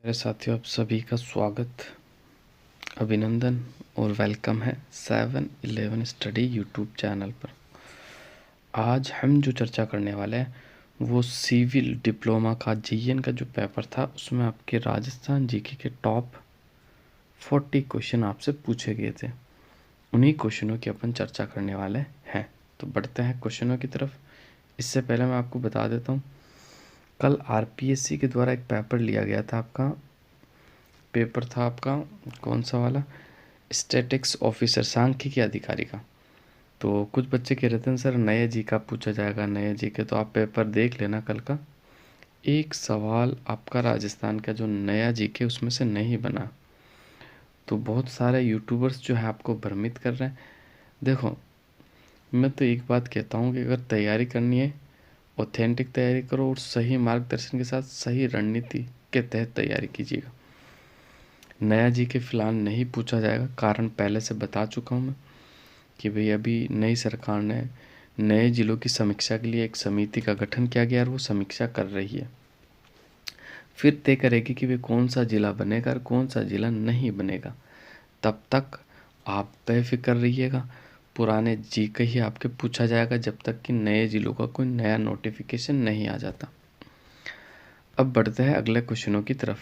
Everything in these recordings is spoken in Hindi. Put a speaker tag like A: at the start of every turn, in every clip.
A: मेरे साथियों, आप सभी का स्वागत, अभिनंदन और वेलकम है 7-11 स्टडी यूट्यूब चैनल पर। आज हम जो चर्चा करने वाले हैं वो सिविल डिप्लोमा का जीएन का जो पेपर था उसमें आपके राजस्थान जीके के टॉप 40 क्वेश्चन आपसे पूछे गए थे। उन्हीं क्वेश्चनों की अपन चर्चा करने वाले हैं। तो बढ़ते हैं क्वेश्चनों की तरफ। इससे पहले मैं आपको बता देता हूँ, कल आरपीएससी के द्वारा एक पेपर लिया गया था। पेपर था आपका कौन सा वाला, स्टैटिक्स ऑफिसर, सांख्यिकी अधिकारी का। तो कुछ बच्चे कह रहे थे सर नए जी का पूछा जाएगा, नए जी के। तो आप पेपर देख लेना कल का। एक सवाल आपका राजस्थान का जो नया जी के उसमें से नहीं बना। तो बहुत सारे यूट्यूबर्स जो है आपको भ्रमित कर रहे हैं। देखो, मैं तो एक बात कहता हूँ कि अगर तैयारी करनी है, ऑथेंटिक तैयारी करो और सही मार्गदर्शन के साथ सही रणनीति के तहत तैयारी कीजिएगा। नया जी के फिलहाल नहीं पूछा जाएगा, कारण पहले से बता चुका हूँ मैं कि भाई अभी नई सरकार ने नए जिलों की समीक्षा के लिए एक समिति का गठन किया गया और वो समीक्षा कर रही है। फिर तय करेगी कि वे कौन सा जिला बनेगा और कौन सा जिला नहीं बनेगा। तब तक आप बेफिक्र रहिएगा, पुराने जी का ही आपके पूछा जाएगा जब तक कि नए जिलों का कोई नया नोटिफिकेशन नहीं आ जाता। अब बढ़ते हैं अगले क्वेश्चनों की तरफ।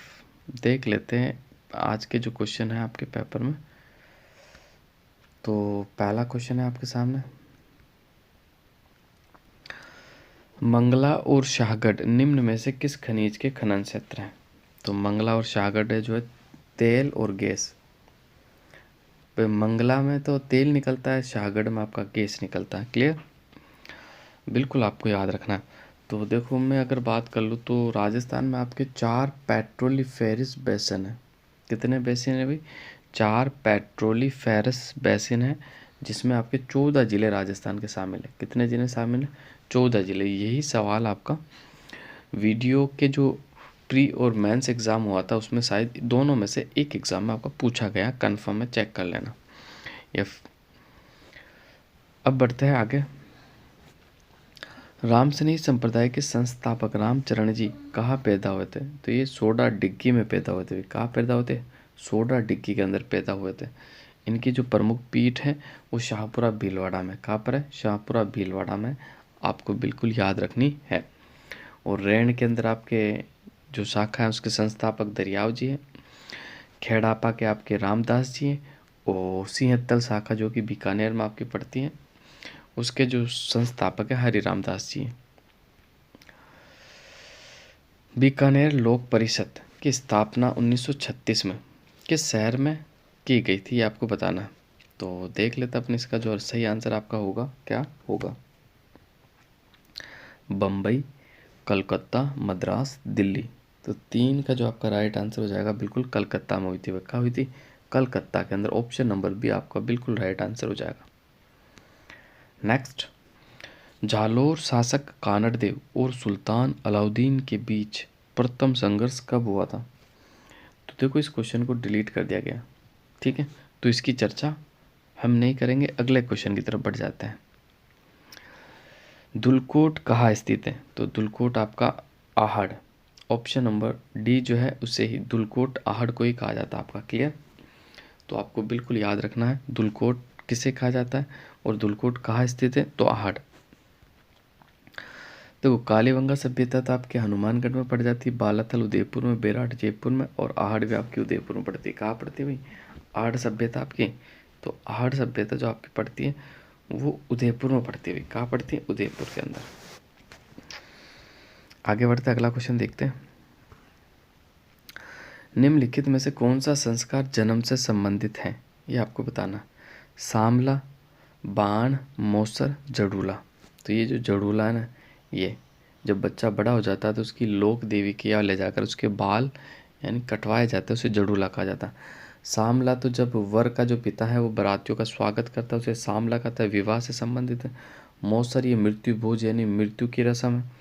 A: देख लेते हैं आज के जो क्वेश्चन है आपके पेपर में। तो पहला क्वेश्चन है आपके सामने, मंगला और शाहगढ़ निम्न में से किस खनिज के खनन क्षेत्र हैं। तो मंगला और शाहगढ़ है जो है तेल और गैस। मंगला में तो तेल निकलता है, शाहगढ़ में आपका गैस निकलता है। क्लियर, बिल्कुल आपको याद रखना है। तो देखो, मैं अगर बात कर लूँ तो राजस्थान में आपके 4 पेट्रोलिफेरस बेसिन है। कितने बेसिन है भाई? 4 पेट्रोलिफेरस बेसिन है, जिसमें आपके 14 ज़िले राजस्थान के शामिल है। कितने ज़िले शामिल है? 14 ज़िले। यही सवाल आपका वीडियो के जो प्री और मेंस एग्ज़ाम हुआ था उसमें शायद दोनों में से एक एग्ज़ाम में आपका पूछा गया, कन्फर्म है, चेक कर लेना। अब बढ़ते हैं आगे। रामसनेही संप्रदाय के संस्थापक रामचरण जी कहाँ पैदा हुए थे? तो ये सोडा डिग्गी में पैदा हुए थे। कहाँ पैदा हुए थे? सोडा डिग्गी के अंदर पैदा हुए थे। इनकी जो प्रमुख पीठ है वो शाहपुरा भीलवाड़ा में। कहाँ पर है? शाहपुरा भीलवाड़ा में। आपको बिल्कुल याद रखनी है। और रेण के अंदर आपके जो शाखा है उसके संस्थापक दरियाव जी हैं। खेड़ापा के आपके रामदास जी हैं। और सिंहत्तल शाखा जो कि बीकानेर में आपकी पड़ती है, उसके जो संस्थापक है हरि रामदास जी हैं। बीकानेर लोक परिषद की स्थापना 1936 में किस शहर में की गई थी, आपको बताना है। तो देख लेते अपने इसका जो सही आंसर आपका होगा क्या होगा। बम्बई, कलकत्ता, मद्रास, दिल्ली। तो 3 का जो आपका राइट आंसर हो जाएगा बिल्कुल कलकत्ता में हुई थी। कहाँ हुई थी? कलकत्ता के अंदर। ऑप्शन नंबर बी आपका बिल्कुल राइट आंसर हो जाएगा। नेक्स्ट, जालोर शासक कानड़देव और सुल्तान अलाउद्दीन के बीच प्रथम संघर्ष कब हुआ था? तो देखो, इस क्वेश्चन को डिलीट कर दिया गया, ठीक है, तो इसकी चर्चा हम नहीं करेंगे। अगले क्वेश्चन की तरफ बढ़ जाते हैं। धुलकोट कहाँ स्थित है? तो धुलकोट आपका आहड़। ऑप्शन नंबर डी जो है उसे ही धुलकोट आहड़ को ही कहा जाता है आपका। क्लियर, तो आपको बिल्कुल याद रखना है धुलकोट किसे कहा जाता है और धुलकोट कहाँ स्थित है। तो आहड़। तो कालीबंगा सभ्यता तो आपके हनुमानगढ़ में पड़ जाती है, बालाथल उदयपुर में, बेराट जयपुर में, और आहड़ भी आपकी उदयपुर में पड़ती है। कहाँ पड़ती है भाई? आहड़ सभ्यता आपकी। तो आहड़ सभ्यता जो आपकी पड़ती है वो उदयपुर में पड़ती है। कहाँ पड़ती है? उदयपुर के अंदर। आगे बढ़ते अगला क्वेश्चन देखते हैं। निम्नलिखित में से कौन सा संस्कार जन्म से संबंधित है, ये आपको बताना। सामला, बाण, मौसर, जड़ूला। तो ये जो जड़ूला है ना, ये जब बच्चा बड़ा हो जाता है तो उसकी लोक देवी के यहाँ ले जाकर उसके बाल यानी कटवाए जाते हैं, उसे जड़ूला कहा जाता है। सामला तो जब वर का जो पिता है वो बारातियों का स्वागत करता है, उसे सामला कहता है, विवाह से संबंधित है। मौसर ये मृत्यु भोज यानी मृत्यु की रस्म है।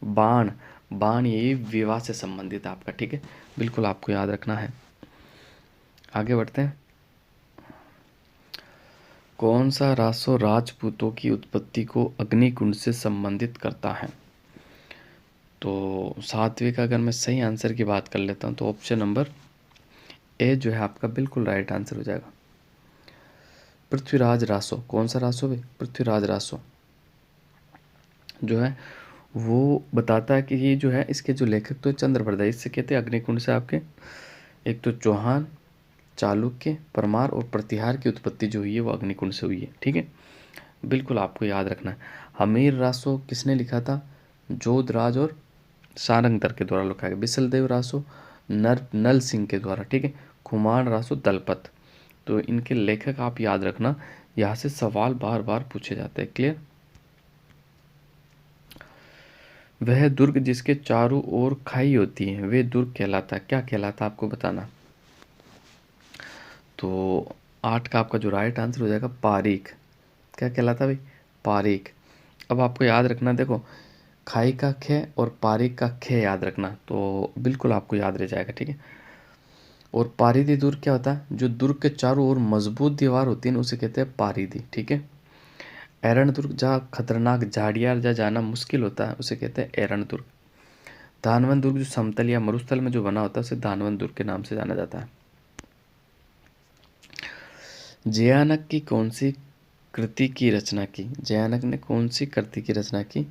A: बाण, बाण ये विवाह से संबंधित है आपका। ठीक है, बिल्कुल आपको याद रखना है। आगे बढ़ते हैं। कौन सा रासो राजपूतों की उत्पत्ति को अग्निकुंड से संबंधित करता है? तो सात्विक अगर मैं सही आंसर की बात कर लेता हूँ तो ऑप्शन नंबर ए जो है आपका बिल्कुल राइट आंसर हो जाएगा। पृथ्वीराज रासो, कौन सा रासो भाई? पृथ्वीराज रासो जो है वो बताता है कि ये जो है इसके जो लेखक तो चंद्रप्रदा, इससे कहते हैं अग्निकुंड से आपके एक तो चौहान, चालुक्य, परमार और प्रतिहार की उत्पत्ति जो हुई है वो अग्निकुंड से हुई है। ठीक है, बिल्कुल आपको याद रखना है। हमीर रासो किसने लिखा था? जोधराज और सारंगधर के द्वारा लिखा गया। बिसलदेव रासो नल सिंह के द्वारा। ठीक है, खुमान रासो दलपत। तो इनके लेखक आप याद रखना, यहाँ से सवाल बार बार पूछे जाते हैं। क्लियर? वह दुर्ग जिसके चारों ओर खाई होती है वे दुर्ग कहलाता है, क्या कहलाता आपको बताना। तो 8 का आपका जो राइट आंसर हो जाएगा पारीक। क्या कहलाता भाई? पारीक। अब आपको याद रखना, देखो खाई का खे और पारीक का खे याद रखना, तो बिल्कुल आपको याद रह जाएगा। ठीक है, और पारीदी दुर्ग क्या होता है? जो दुर्ग के चारों ओर मजबूत दीवार होती है उसे कहते हैं पारीदी। ठीक है, एरण दुर्ग जहाँ खतरनाक झाड़ियाँ जहाँ जाना मुश्किल होता है उसे कहते हैं एरण दुर्ग। धानवन दुर्ग जो समतल या मरुस्थल में जो बना होता है उसे धानवन दुर्ग के नाम से जाना जाता है। जयानक की कौन सी कृति की रचना की? जयानक ने कौन सी कृति की रचना की?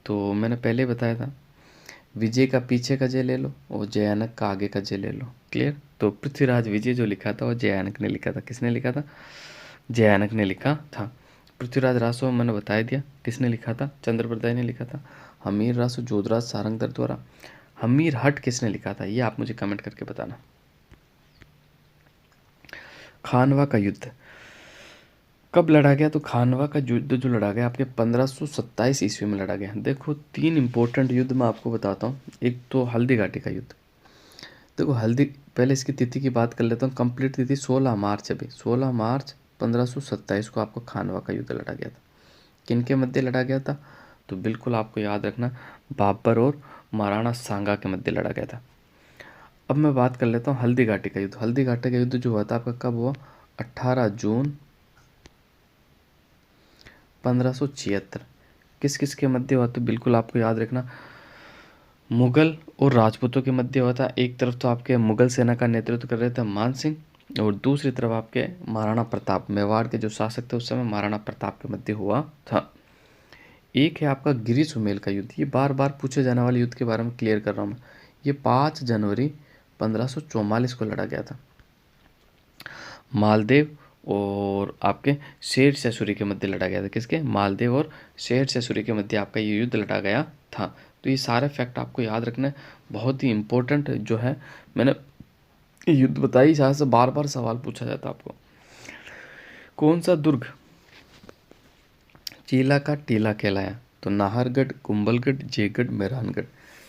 A: तो मैंने पहले बताया था, विजय का पीछे का जय ले लो और जयानक का आगे का जय ले लो। क्लियर? तो पृथ्वीराज विजय जो लिखा था वो जयानक ने लिखा था। किसने लिखा था? जयानक ने लिखा था। पृथ्वीराज रासो मैंने बता दिया किसने लिखा था, चंद्रप्रदाय ने लिखा था। हमीर रासो जोधराज सारंगधर द्वारा। हमीर हट किसने लिखा था, ये आप मुझे कमेंट करके बताना। खानवा का युद्ध कब लड़ा गया? तो खानवा का युद्ध जो लड़ा गया आपके 1527 ईस्वी में लड़ा गया। देखो 3 इंपॉर्टेंट युद्ध मैं आपको बताता हूँ। एक तो हल्दी घाटी का युद्ध। देखो हल्दी, पहले इसकी तिथि की बात कर लेता हूँ। कंप्लीट तिथि 16 मार्च है भाई, 16 मार्च 1527 को आपको खानवा का युद्ध लड़ा गया था। किन के मध्य लड़ा गया था? तो बिल्कुल आपको याद रखना, बाबर और महाराणा सांगा के मध्य लड़ा गया था। अब मैं बात कर लेता हूँ हल्दी घाटी का युद्ध। हल्दी घाटी का युद्ध जो हुआ था आपका कब हुआ? 18 जून 1576। किस किस के मध्य हुआ? तो बिल्कुल आपको याद रखना, मुगल और राजपूतों के मध्य हुआ था। एक तरफ तो आपके मुगल सेना का नेतृत्व कर रहे थे मान सिंह और दूसरी तरफ आपके महाराणा प्रताप, मेवाड़ के जो शासक थे उस समय महाराणा प्रताप के मध्य हुआ था। एक है आपका गिरी सुमेल का युद्ध। ये बार बार पूछे जाने वाले युद्ध के बारे में क्लियर कर रहा हूँ मैं। ये 5 जनवरी 1544 को लड़ा गया था। मालदेव और आपके शेर ससुरी के मध्य लड़ा गया था। किसके? मालदेव और शेर ससुरी के मध्य आपका ये युद्ध लड़ा गया था। तो ये सारे फैक्ट आपको याद रखना है, बहुत ही इंपॉर्टेंट जो है। मैंने युद्ध बताई, यहाँ से बार बार सवाल पूछा जाता है आपको। कौन सा दुर्ग चीला का टीला कहलाया? तो नाहरगढ़, कुंभलगढ़, जयगढ़, मेहरानगढ़।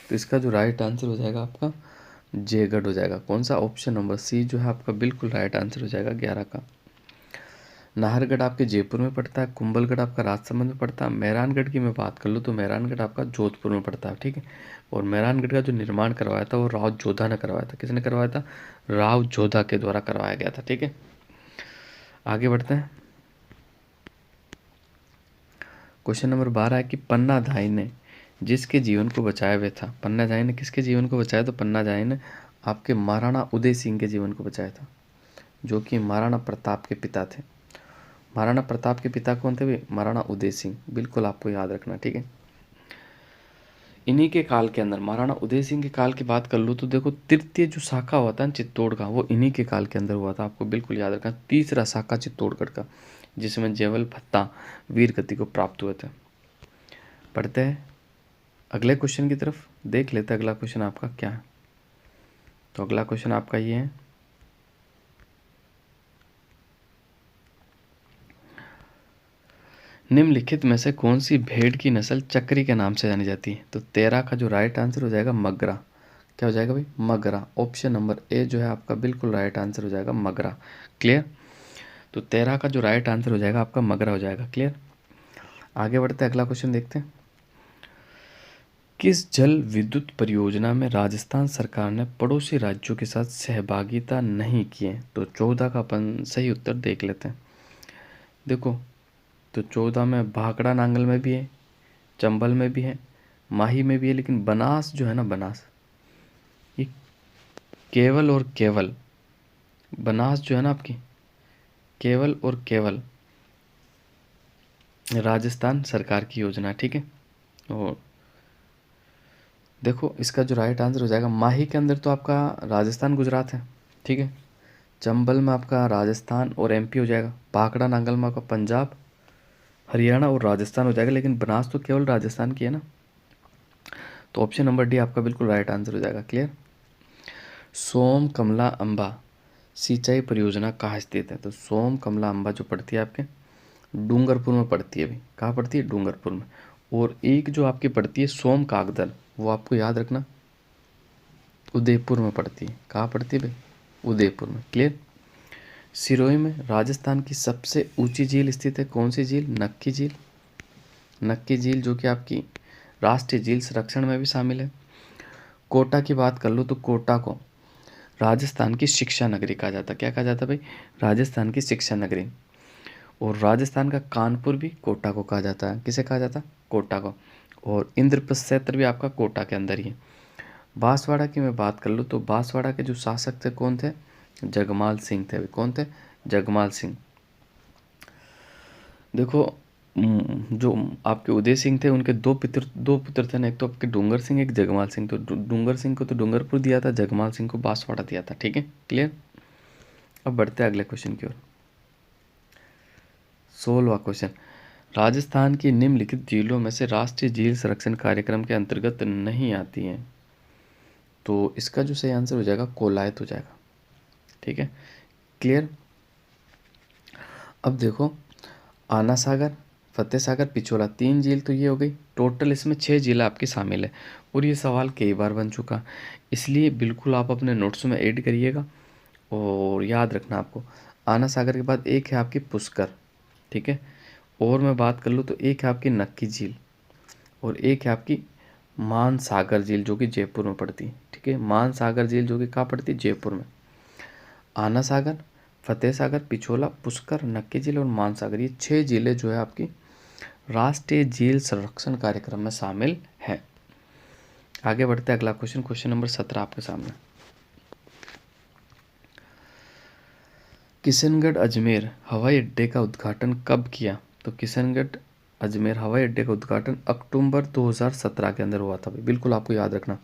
A: तो इसका जो राइट आंसर हो जाएगा आपका जयगढ़ हो जाएगा। कौन सा? ऑप्शन नंबर सी जो है आपका बिल्कुल राइट आंसर हो जाएगा 11 का। नाहरगढ़ आपके जयपुर में पड़ता है, कुंभलगढ़ आपका राजसमंद में पड़ता है। मेहरानगढ़ की मैं बात कर लूँ तो मेहरानगढ़ आपका जोधपुर में पड़ता है। ठीक है, और मेहरानगढ़ का जो निर्माण करवाया था वो राव जोधा ने करवाया था। किसने करवाया था? राव जोधा के द्वारा करवाया गया था। ठीक है, आगे बढ़ते हैं। क्वेश्चन नंबर 12 है कि पन्नाधाय ने जिसके जीवन को बचाया हुआ था। पन्नाधाय ने किसके जीवन को बचाया? तो पन्नाधाय ने आपके महाराणा उदय सिंह के जीवन को बचाया था, जो कि महाराणा प्रताप के पिता थे। महाराणा प्रताप के पिता कौन थे भाई? महाराणा उदय सिंह। बिल्कुल आपको याद रखना। ठीक है, इन्हीं के काल के अंदर, महाराणा उदय सिंह के काल की बात कर लूँ तो देखो तृतीय जो शाखा हुआ था चित्तौड़ का वो इन्हीं के काल के अंदर हुआ था। आपको बिल्कुल याद रखना, तीसरा शाखा चित्तौड़गढ़ का, जिसमें जयवल भत्ता वीर गति को प्राप्त हुए थे। पढ़ते हैं अगले क्वेश्चन की तरफ, देख लेते हैं अगला क्वेश्चन आपका क्या है। तो अगला क्वेश्चन आपका ये है, निम्नलिखित में से कौन सी भेड़ की नस्ल चक्री के नाम से जानी जाती है? तो 13 का जो राइट आंसर हो जाएगा मगरा। क्या हो जाएगा भाई? मगरा। ऑप्शन नंबर ए जो है आपका बिल्कुल राइट आंसर हो जाएगा मगरा। क्लियर? तो 13 का जो राइट आंसर हो जाएगा आपका मगरा हो जाएगा। क्लियर? आगे बढ़ते हैं, अगला क्वेश्चन देखते हैं। किस जल विद्युत परियोजना में राजस्थान सरकार ने पड़ोसी राज्यों के साथ सहभागिता नहीं की है? तो 14 का अपन सही उत्तर देख लेते हैं। देखो तो 14 में भाखड़ा नांगल में भी है, चंबल में भी है, माही में भी है, लेकिन बनास जो है ना, बनास, ये केवल और केवल, बनास जो है ना आपकी, केवल और केवल राजस्थान सरकार की योजना है, ठीक है। और देखो इसका जो राइट आंसर हो जाएगा, माही के अंदर तो आपका राजस्थान गुजरात है, ठीक है। चंबल में आपका राजस्थान और एमपी हो जाएगा। पाकड़ा नांगल में आपका पंजाब, हरियाणा और राजस्थान हो जाएगा, लेकिन बनास तो केवल राजस्थान की है ना, तो ऑप्शन नंबर डी आपका बिल्कुल राइट आंसर हो जाएगा। क्लियर। सोम कमला अंबा सिंचाई परियोजना कहाँ स्थित है? तो सोम कमला अंबा जो पड़ती है आपके डूंगरपुर में पड़ती है। अभी कहाँ पड़ती है? डूंगरपुर में। और एक जो आपकी पड़ती है सोम कागदल, वो आपको याद रखना उदयपुर में पड़ती है। कहाँ पड़ती है भाई? उदयपुर में। क्लियर। सिरोही में राजस्थान की सबसे ऊंची झील स्थित है। कौन सी झील? नक्की झील। नक्की झील जो कि आपकी राष्ट्रीय झील संरक्षण में भी शामिल है। कोटा की बात कर लो तो कोटा को राजस्थान की शिक्षा नगरी कहा जाता है। क्या कहा जाता है भाई? राजस्थान की शिक्षा नगरी। और राजस्थान का कानपुर भी कोटा को कहा जाता है। किसे कहा जाता है? कोटा को। और इंद्रप्रस्थ क्षेत्र भी आपका कोटा के अंदर ही है। बांसवाड़ा की मैं बात कर लूँ तो बांसवाड़ा के जो शासक थे कौन थे? जगमाल सिंह थे। कौन थे? जगमाल सिंह। देखो जो आपके उदय सिंह थे उनके दो पुत्र थे ना, एक तो आपके डूंगर सिंह, एक जगमाल सिंह। तो डूंगर सिंह को तो डूंगरपुर दिया था, जगमाल सिंह को बांसवाड़ा दिया था। ठीक है, क्लियर। अब बढ़ते हैं अगले क्वेश्चन की ओर। 16वां क्वेश्चन, राजस्थान की निम्नलिखित झीलों में से राष्ट्रीय झील संरक्षण कार्यक्रम के अंतर्गत नहीं आती हैं। तो इसका जो सही आंसर हो जाएगा कोलायत हो जाएगा। ठीक है, क्लियर। अब देखो आना सागर, फतेह सागर, पिछोला, 3 झील तो ये हो गई। टोटल इसमें 6 झीलें आपकी शामिल है। और ये सवाल कई बार बन चुका, इसलिए बिल्कुल आप अपने नोट्स में ऐड करिएगा और याद रखना आपको। आना सागर के बाद एक है आपकी पुष्कर, ठीक है। और मैं बात कर लूँ तो एक है आपकी नक्की झील और एक है आपकी मान सागर झील जो कि जयपुर में पड़ती है। ठीक है, मान सागर झील जो कि कहाँ पड़ती है? जयपुर में। आना सागर, फतेह सागर, पिछोला, पुष्कर, नक्की झील और मान सागर, ये 6 झीलें जो है आपकी राष्ट्रीय झील संरक्षण कार्यक्रम में शामिल है। आगे बढ़ते हैं, अगला क्वेश्चन, क्वेश्चन नंबर 17 आपके सामने। किशनगढ़ अजमेर हवाई अड्डे का उद्घाटन कब किया? तो किशनगढ़ अजमेर हवाई अड्डे का उद्घाटन अक्टूबर 2017 के अंदर हुआ था। बिल्कुल आपको याद रखना,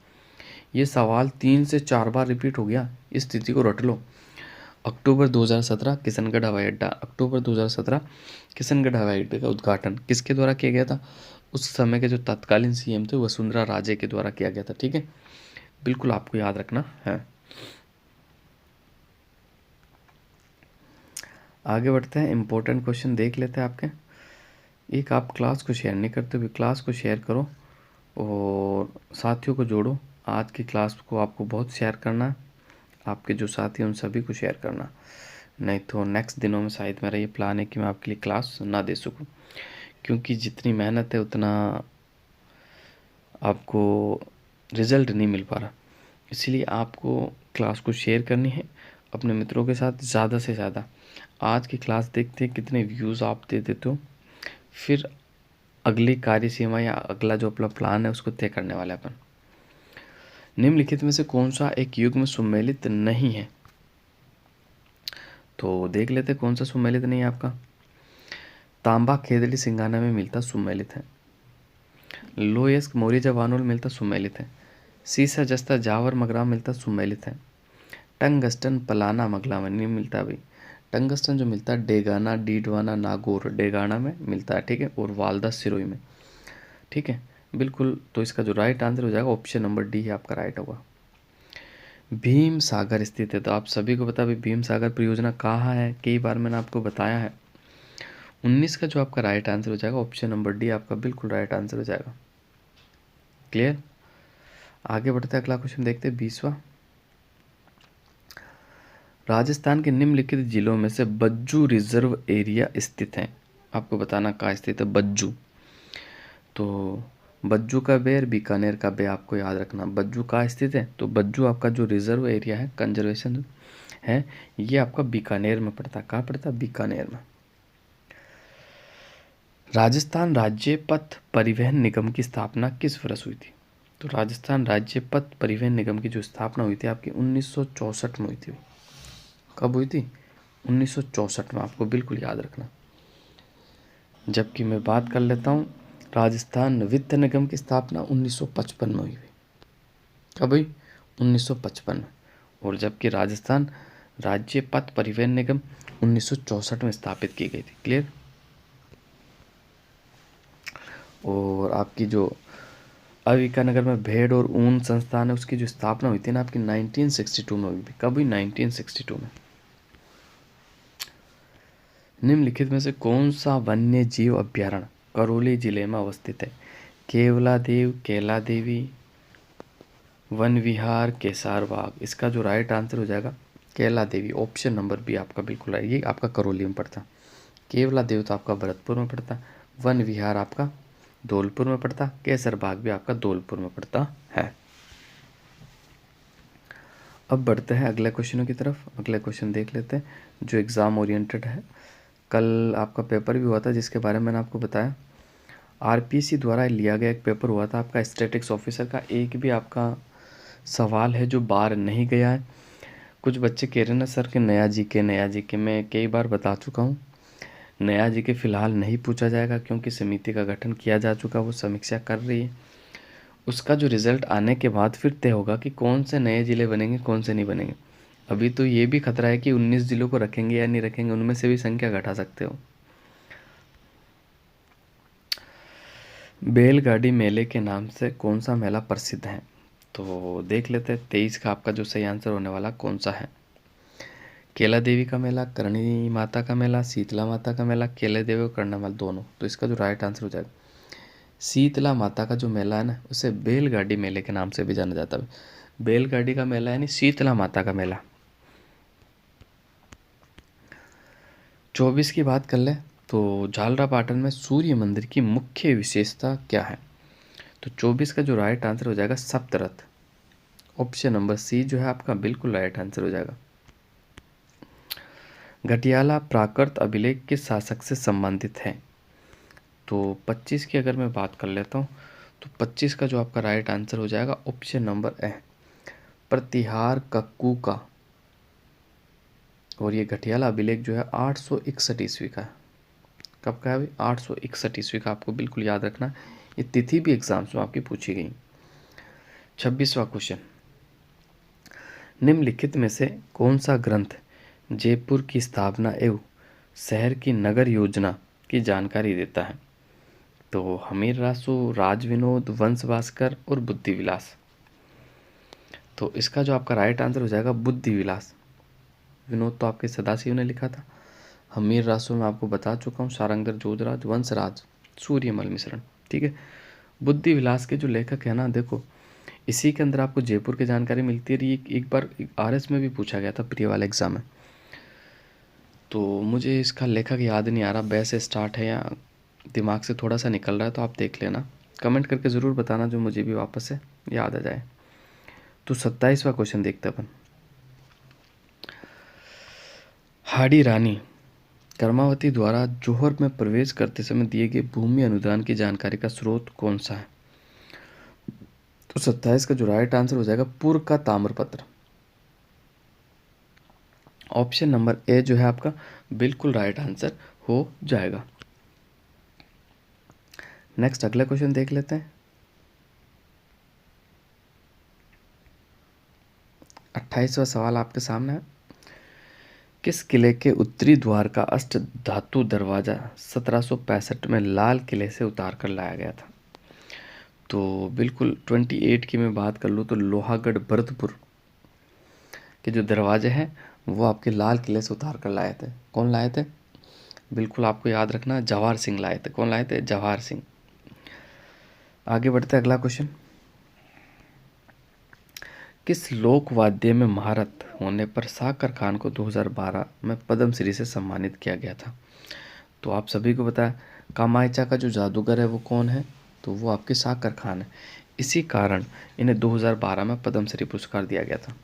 A: ये सवाल 3 से 4 बार रिपीट हो गया, इस स्थिति को रट लो। अक्टूबर 2017 किशनगढ़ हवाई अड्डा, अक्टूबर 2017 किशनगढ़ हवाई अड्डे का उद्घाटन किसके द्वारा किया गया था? उस समय के जो तत्कालीन सीएम थे वसुंधरा राजे के द्वारा किया गया था। ठीक है, बिल्कुल आपको याद रखना है। आगे बढ़ते हैं, इंपॉर्टेंट क्वेश्चन देख लेते हैं आपके। एक आप क्लास को शेयर नहीं करते हुए क्लास को शेयर करो और साथियों को जोड़ो। आज की क्लास को आपको बहुत शेयर करना है, आपके जो साथी हैं उन सभी को शेयर करना, नहीं तो नेक्स्ट दिनों में शायद मेरा ये प्लान है कि मैं आपके लिए क्लास ना दे सकूं, क्योंकि जितनी मेहनत है उतना आपको रिज़ल्ट नहीं मिल पा रहा। इसलिए आपको क्लास को शेयर करनी है अपने मित्रों के साथ ज़्यादा से ज़्यादा। आज की क्लास देखते हैं कितने व्यूज़ आप दे देते हो, फिर अगली कार्यसीमा या अगला जो अपना प्लान है उसको तय करने वाले अपन। निम्नलिखित में से कौन सा एक युग में सम्मिलित नहीं है? तो देख लेते कौन सा सम्मिलित नहीं है आपका। तांबा खेदड़ी सिंगाना में मिलता सम्मिलित है। लोयस्क मोरिजा वानोल मिलता सम्मिलित है। सीसा जस्ता जावर मगरा मिलता सम्मिलित है। टंगस्टन पलाना मगला में नहीं मिलता भाई। टंगस्टन जो मिलता है डेगाना, डीडवाना, नागौर, डेगाना में मिलता है। ठीक है, और वालदा सिरोही में। ठीक है, बिल्कुल। तो इसका जो राइट आंसर हो जाएगा ऑप्शन नंबर डी है आपका राइट होगा। भीम सागर स्थित है, तो आप सभी को पता है भीम सागर परियोजना कहाँ है, कई बार मैंने आपको बताया है। 19 का जो आपका राइट आंसर हो जाएगा ऑप्शन नंबर डी आपका बिल्कुल राइट आंसर हो जाएगा। क्लियर। आगे बढ़ते हैं, अगला क्वेश्चन देखते हैं 20वां। राजस्थान के निम्नलिखित जिलों में से बज्जू रिजर्व एरिया स्थित है। आपको बताना कहाँ स्थित है बज्जू। तो बज्जू का बे और बीकानेर का बे आपको याद रखना। बज्जू कहाँ स्थित है? तो बज्जू आपका जो रिजर्व एरिया है, कंजर्वेशन है, ये आपका बीकानेर में पड़ता है। कहाँ पड़ता है? बीकानेर में। राजस्थान राज्य पथ परिवहन निगम की स्थापना किस वर्ष हुई थी? तो राजस्थान राज्य पथ परिवहन निगम की जो स्थापना हुई थी आपकी 1964 में हुई थी। कब हुई थी? 1964 में, आपको बिल्कुल याद रखना। जबकि मैं बात कर लेता हूँ, राजस्थान वित्त निगम की स्थापना 1955 में हुई। कब हुई? 1955 में। और जबकि राजस्थान राज्य पथ परिवहन निगम 1964 में स्थापित की गई थी। क्लियर? और आपकी जो अविकानगर में भेड़ और ऊन संस्थान है उसकी जो स्थापना हुई थी ना आपकी 1962 में हुई थी। कब हुई? 1962 में। निम्नलिखित में से कौन सा वन्य जीव अभ्यारण्य करौली जिले में अवस्थित है? केवलादेव, कैला देवी, वन विहार, केसार बाग। इसका जो राइट आंसर हो जाएगा कैला देवी। ऑप्शन नंबर बी आपका बिल्कुल राइट। ये आपका करौली में पड़ता। केवला देव तो आपका भरतपुर में पड़ता। वन विहार आपका धौलपुर में पड़ता। केसर बाग भी आपका धौलपुर में पड़ता है। अब बढ़ते हैं अगले क्वेश्चनों की तरफ। अगले क्वेश्चन देख लेते हैं जो एग्ज़ाम ओरिएंटेड है। कल आपका पेपर भी हुआ था जिसके बारे में मैंने आपको बताया। आरपीसी द्वारा लिया गया एक पेपर हुआ था आपका स्टैटिक्स ऑफिसर का। एक भी आपका सवाल है जो बाहर नहीं गया है। कुछ बच्चे कह रहे हैं ना सर कि नया जीके मैं कई बार बता चुका हूँ। नया जीके फ़िलहाल नहीं पूछा जाएगा क्योंकि समिति का गठन किया जा चुका, वो समीक्षा कर रही है। उसका जो रिज़ल्ट आने के बाद फिर तय होगा कि कौन से नए ज़िले बनेंगे, कौन से नहीं बनेंगे। अभी तो ये भी खतरा है कि 19 ज़िलों को रखेंगे या नहीं रखेंगे, उनमें से भी संख्या घटा सकते हो। बैलगाड़ी मेले के नाम से कौन सा मेला प्रसिद्ध है? तो देख लेते हैं 23 का आपका जो सही आंसर होने वाला कौन सा है। केला देवी का मेला, करणी माता का मेला, शीतला माता का मेला, केले देवी और करणी माता दोनों। तो इसका जो राइट आंसर हो जाएगा शीतला माता का जो मेला है ना उसे बैलगाड़ी मेले के नाम से भी जाना जाता है। बैलगाड़ी का मेला यानी शीतला माता का मेला। 24 की बात कर ले तो झालरापाटन में सूर्य मंदिर की मुख्य विशेषता क्या है? तो 24 का जो राइट आंसर हो जाएगा सप्तरथ। ऑप्शन नंबर सी जो है आपका बिल्कुल राइट आंसर हो जाएगा। घटियाला प्राकृत अभिलेख किस शासक से संबंधित है? तो 25 की अगर मैं बात कर लेता हूँ तो 25 का जो आपका राइट आंसर हो जाएगा option number A, Pratihar Kakku का। और ये घटियाला अभिलेख जो है 861 ईस्वी का है। कब का है भाई? 861 ईस्वी का। आपको बिल्कुल याद रखना, ये तिथि भी एग्जाम्स में आपकी पूछी गई। 26वां क्वेश्चन, निम्नलिखित में से कौन सा ग्रंथ जयपुर की स्थापना एवं शहर की नगर योजना की जानकारी देता है? तो हमीर रासो, राज विनोद, वंश भास्कर और बुद्धि विलास। तो इसका जो आपका राइट आंसर हो जाएगा बुद्धि विलास। विनोद तो आपके सदाशिव ने लिखा था। हमीर रासो में आपको बता चुका हूँ, सारंगधर जोधराज, वंशराज, सूर्यमल मिश्रण। ठीक है। बुद्धि विलास के जो लेखक है ना, देखो इसी के अंदर आपको जयपुर की जानकारी मिलती है। ये एक बार आरएस में भी पूछा गया था, प्री वाला एग्जाम में। तो मुझे इसका लेखक याद नहीं आ रहा, बै से स्टार्ट है या दिमाग से थोड़ा सा निकल रहा है, तो आप देख लेना, कमेंट करके ज़रूर बताना जो मुझे भी वापस से याद आ जाए। तो 27वां क्वेश्चन देखते अपन। हाड़ी रानी कर्मावती द्वारा जौहर में प्रवेश करते समय दिए गए भूमि अनुदान की जानकारी का स्रोत कौन सा है? तो 27 का जो राइट आंसर हो जाएगा पूर्व का ताम्रपत्र। ऑप्शन नंबर ए जो है आपका बिल्कुल राइट आंसर हो जाएगा। नेक्स्ट अगला क्वेश्चन देख लेते हैं। 28वां सवाल आपके सामने है। किस किले के उत्तरी द्वार का अष्ट धातु दरवाजा 1765 में लाल किले से उतार कर लाया गया था? तो बिल्कुल 28 की मैं बात कर लूँ तो लोहागढ़ भरतपुर के जो दरवाजे हैं वो आपके लाल किले से उतार कर लाए थे। कौन लाए थे? बिल्कुल आपको याद रखना, जवाहर सिंह लाए थे। कौन लाए थे? जवाहर सिंह। आगे बढ़ते अगला क्वेश्चन। किस लोक वाद्य में महारत होने पर साकर खान को 2012 में पद्मश्री से सम्मानित किया गया था? तो आप सभी को पता है कामायचा का जो जादूगर है वो कौन है? तो वो आपके साकर खान है। इसी कारण इन्हें 2012 में पद्मश्री पुरस्कार दिया गया था।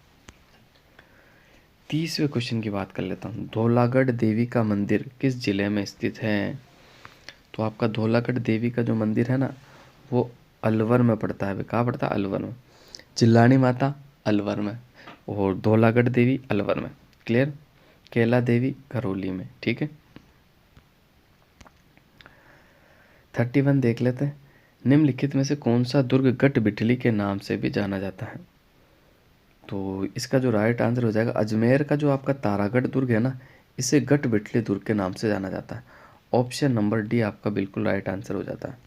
A: 30वें क्वेश्चन की बात कर लेता हूँ। धौलागढ़ देवी का मंदिर किस जिले में स्थित है? तो आपका धौलागढ़ देवी का जो मंदिर है ना, वो अलवर में पड़ता है। कहाँ पड़ता है? अलवर में। चिल्लानी माता अलवर में, और धौलागढ़ देवी अलवर में। क्लियर? कैला देवी करौली में। ठीक है। 31 देख लेते हैं। निम्नलिखित में से कौन सा दुर्ग गट बिठली के नाम से भी जाना जाता है? तो इसका जो राइट आंसर हो जाएगा, अजमेर का जो आपका तारागढ़ दुर्ग है ना, इसे गट बिठली दुर्ग के नाम से जाना जाता है। ऑप्शन नंबर डी आपका बिल्कुल राइट आंसर हो जाता है।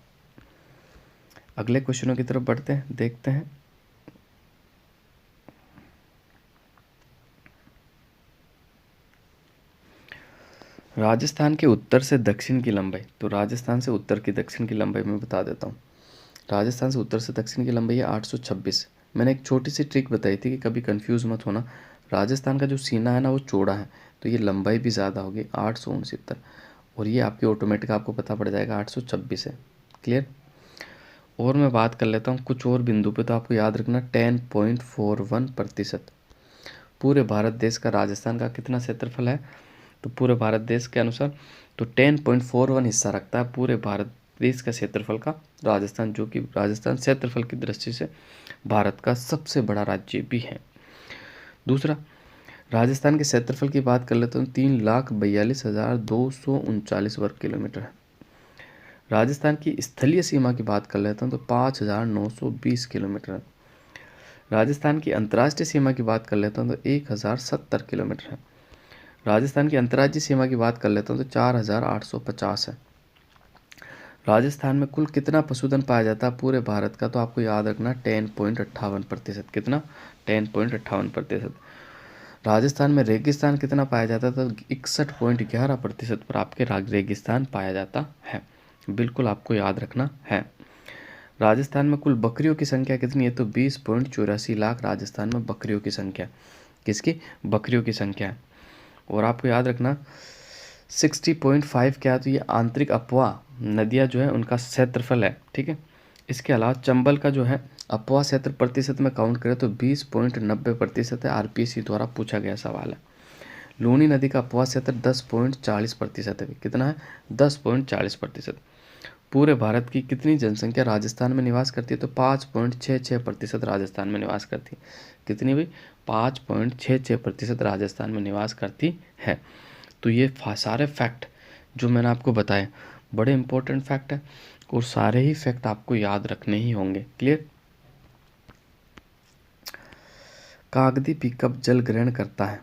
A: अगले क्वेश्चनों की तरफ बढ़ते हैं, देखते हैं। राजस्थान के उत्तर से दक्षिण की लंबाई, तो राजस्थान से उत्तर की दक्षिण की लंबाई मैं बता देता हूँ। राजस्थान से उत्तर से दक्षिण की लंबाई है 826। मैंने एक छोटी सी ट्रिक बताई थी कि कभी कंफ्यूज मत होना। राजस्थान का जो सीना है ना, वो चौड़ा है, तो ये लंबाई भी ज़्यादा होगी 869, और ये आपकी ऑटोमेटिक आपको पता पड़ जाएगा 826 है। क्लियर? और मैं बात कर लेता हूँ कुछ और बिंदु पे, तो आपको याद रखना 10.41%। पूरे भारत देश का राजस्थान का कितना क्षेत्रफल है? तो पूरे भारत देश के अनुसार तो 10.41 हिस्सा रखता है पूरे भारत देश का क्षेत्रफल का राजस्थान, जो कि राजस्थान क्षेत्रफल की दृष्टि से भारत का सबसे बड़ा राज्य भी है। दूसरा, राजस्थान के क्षेत्रफल की बात कर लेते हैं, 3,42,239 वर्ग किलोमीटर है। राजस्थान की स्थलीय सीमा की बात कर लेते हैं तो 5,920 किलोमीटर है। राजस्थान की अंतर्राष्ट्रीय सीमा की बात कर लेता हूँ तो 1,070 किलोमीटर है। राजस्थान की अंतर्राज्यीय सीमा की बात कर लेता हूँ तो 4,850 है। राजस्थान में कुल कितना पशुधन पाया जाता है पूरे भारत का? तो आपको याद रखना 10.58%। कितना? 10.58%। राजस्थान में रेगिस्तान कितना पाया जाता है? तो 61.11% पर आपके रेगिस्तान पाया जाता है। बिल्कुल आपको याद रखना है। राजस्थान में कुल बकरियों की संख्या कितनी है? तो 20.84 लाख राजस्थान में बकरियों की संख्या। किसकी? बकरियों की संख्या है। और आपको याद रखना 60.5 क्या है? तो ये आंतरिक अपवाह नदियाँ जो है उनका क्षेत्रफल है। ठीक है। इसके अलावा चंबल का जो है अपवाह क्षेत्र प्रतिशत में काउंट करें तो 20.90% है। आरपीएससी द्वारा पूछा गया सवाल है। लूनी नदी का अपवाह क्षेत्र 10.40% है। कितना है? 10.40%। पूरे भारत की कितनी जनसंख्या राजस्थान में निवास करती है? तो 5.66% राजस्थान में निवास करती है। कितनी भी? 5.66% राजस्थान में निवास करती है। तो ये सारे फैक्ट जो मैंने आपको बताए बड़े इंपॉर्टेंट फैक्ट है, और सारे ही फैक्ट आपको याद रखने ही होंगे। क्लियर? कागदी पिकअप जल ग्रहण करता है,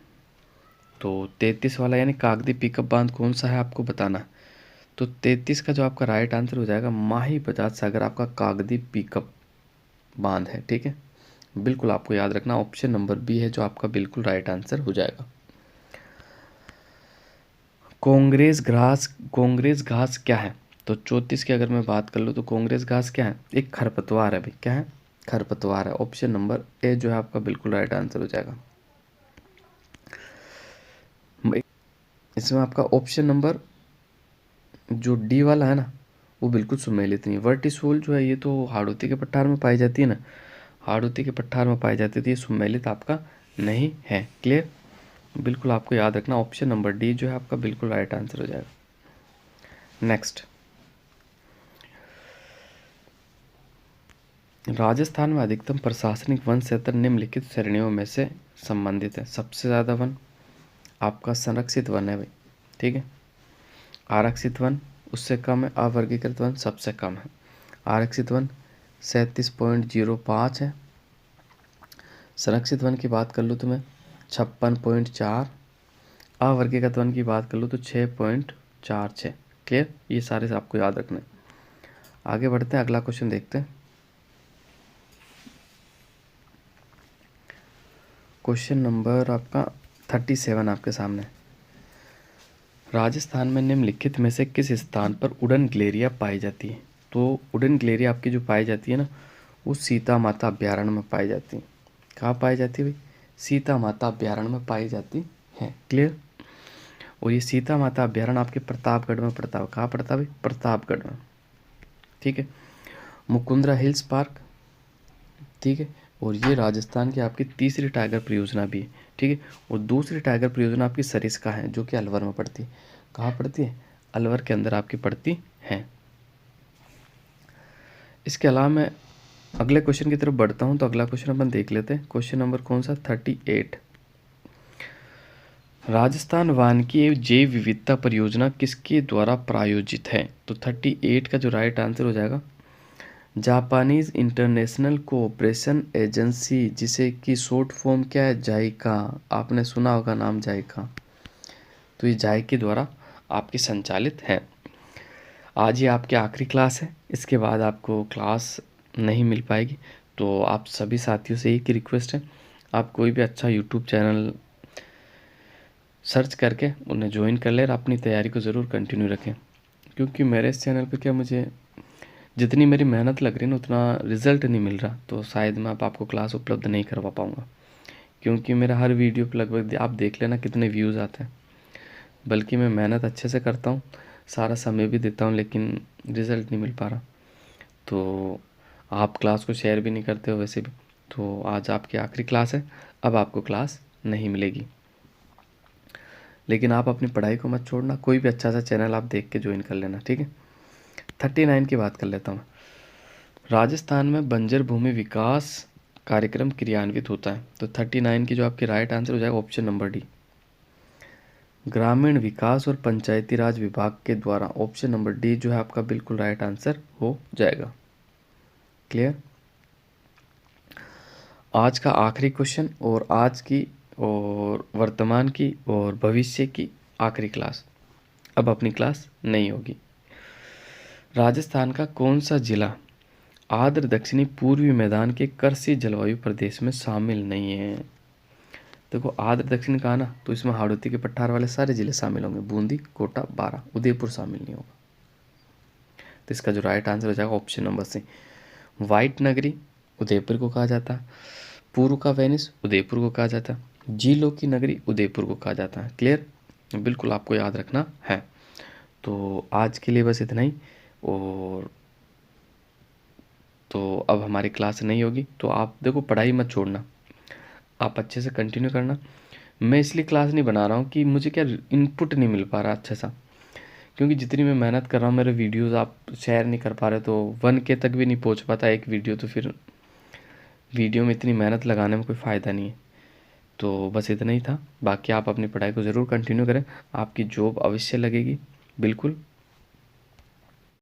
A: तो 33 वाला यानी कागदी पिकअप बांध कौन सा है आपको बताना है। तो 33 का जो आपका राइट आंसर हो जाएगा माही बजाज सागर आपका कागदी पिकअप बांध है। ठीक है। बिल्कुल आपको याद रखना ऑप्शन नंबर बी है जो आपका बिल्कुल राइट आंसर हो जाएगा। कांग्रेस घास क्या है? तो 34 की अगर मैं बात कर लूँ तो कांग्रेस घास क्या है? एक खरपतवार है भाई। क्या है? खरपतवार है। ऑप्शन नंबर ए जो है आपका बिल्कुल राइट आंसर हो जाएगा। इसमें आपका ऑप्शन नंबर जो डी वाला है ना, वो बिल्कुल सुमेलित नहीं है। वर्टिसोल जो है ये तो हाड़ौती के पठार में पाई जाती है ना, हाड़ौती के पठार में पाई जाती थी, ये सुमेलित आपका नहीं है। क्लियर? बिल्कुल आपको याद रखना ऑप्शन नंबर डी जो है आपका बिल्कुल राइट आंसर हो जाएगा। नेक्स्ट, राजस्थान में अधिकतम प्रशासनिक वन क्षेत्र निम्नलिखित श्रेणियों में से संबंधित है। सबसे ज़्यादा वन आपका संरक्षित वन है भाई। ठीक है। आरक्षित वन उससे कम है, अवर्गीकृत वन सबसे कम है। आरक्षित वन 37.05 है। संरक्षित वन की बात कर लूँ तो मैं 56.4, अवर्गीकृत वन की बात कर लूँ तो 6.46। क्लियर? ये सारे से आपको याद रखना है। आगे बढ़ते हैं, अगला क्वेश्चन देखते हैं। क्वेश्चन नंबर आपका 37 आपके सामने। राजस्थान में निम्नलिखित में से किस स्थान पर उड़न गिलहरियाँ पाई जाती है? तो उड़न गिलहरियाँ आपकी जो पाई जाती है ना, वो सीता माता अभ्यारण्य में पाई जाती है। कहाँ पाई जाती है भाई? सीता माता अभ्यारण्य में पाई जाती है। क्लियर? और ये सीता माता अभ्यारण्य आपके प्रतापगढ़ में पड़ता है। कहाँ पड़ता है भाई? प्रतापगढ़ में। ठीक है। Mukundra hills park. ठीक है। और ये राजस्थान की आपकी तीसरी टाइगर परियोजना भी है। ठीक है। और दूसरी टाइगर परियोजना आपकी सरिस्का है जो कि अलवर में पड़ती है। कहाँ पड़ती है? अलवर के अंदर आपकी पड़ती हैं। इसके अलावा मैं अगले क्वेश्चन की तरफ बढ़ता हूं, तो अगला क्वेश्चन अपन देख लेते हैं। क्वेश्चन नंबर कौन सा, 38। राजस्थान वानिकी एवं जैव विविधता परियोजना किसके द्वारा प्रायोजित है? तो 38 का जो राइट आंसर हो जाएगा जापानीज इंटरनेशनल कोऑपरेशन एजेंसी, जिसे की शॉर्ट फॉर्म क्या है, जाइका। आपने सुना होगा नाम जाइका। तो ये जाइका द्वारा आपकी संचालित है। आज ये आपकी आखिरी क्लास है, इसके बाद आपको क्लास नहीं मिल पाएगी। तो आप सभी साथियों से एक ही रिक्वेस्ट है, आप कोई भी अच्छा यूट्यूब चैनल सर्च करके उन्हें ज्वाइन कर ले और अपनी तैयारी को ज़रूर कंटिन्यू रखें। क्योंकि मेरे इस चैनल पे क्या, मुझे जितनी मेरी मेहनत लग रही है ना उतना रिज़ल्ट नहीं मिल रहा, तो शायद मैं अब आपको क्लास उपलब्ध नहीं करवा पाऊँगा। क्योंकि मेरा हर वीडियो पे लगभग आप देख लेना कितने व्यूज़ आते हैं। बल्कि मैं मेहनत अच्छे से करता हूँ, सारा समय भी देता हूँ, लेकिन रिज़ल्ट नहीं मिल पा रहा। तो आप क्लास को शेयर भी नहीं करते हो वैसे भी। तो आज आपकी आखिरी क्लास है, अब आपको क्लास नहीं मिलेगी। लेकिन आप अपनी पढ़ाई को मत छोड़ना, कोई भी अच्छा सा चैनल आप देख के ज्वाइन कर लेना, ठीक है। 39 की बात कर लेता हूँ। राजस्थान में बंजर भूमि विकास कार्यक्रम क्रियान्वित होता है। तो 39 की जो आपकी राइट आंसर हो जाएगा ऑप्शन नंबर डी, ग्रामीण विकास और पंचायती राज विभाग के द्वारा। ऑप्शन नंबर डी जो है आपका बिल्कुल राइट आंसर हो जाएगा। क्लियर। आज का आखिरी क्वेश्चन, और आज की और वर्तमान की और भविष्य की आखिरी क्लास, अब अपनी क्लास नहीं होगी। राजस्थान का कौन सा जिला आर्द्र दक्षिणी पूर्वी मैदान के कृषि जलवायु प्रदेश में शामिल नहीं है? देखो आर्द्र दक्षिण कहा ना, तो इसमें हाड़ौती के पठार वाले सारे जिले शामिल होंगे, बूंदी, कोटा, बारा, उदयपुर शामिल नहीं होगा। तो इसका जो राइट आंसर हो जाएगा ऑप्शन नंबर सी, व्हाइट नगरी उदयपुर को कहा जाता है, पूर्व का वेनिस उदयपुर को कहा जाता है, झीलों की नगरी उदयपुर को कहा जाता है। क्लियर, बिल्कुल आपको याद रखना है। तो आज के लिए बस इतना ही, और तो अब हमारी क्लास नहीं होगी। तो आप देखो पढ़ाई मत छोड़ना, आप अच्छे से कंटिन्यू करना। मैं इसलिए क्लास नहीं बना रहा हूँ कि मुझे क्या इनपुट नहीं मिल पा रहा अच्छा सा, क्योंकि जितनी मैं मेहनत कर रहा हूँ मेरे वीडियोस आप शेयर नहीं कर पा रहे, तो 1K तक भी नहीं पहुँच पाता एक वीडियो, तो फिर वीडियो में इतनी मेहनत लगाने में कोई फ़ायदा नहीं है। तो बस इतना ही था, बाकी आप अपनी पढ़ाई को ज़रूर कंटिन्यू करें, आपकी जॉब अवश्य लगेगी, बिल्कुल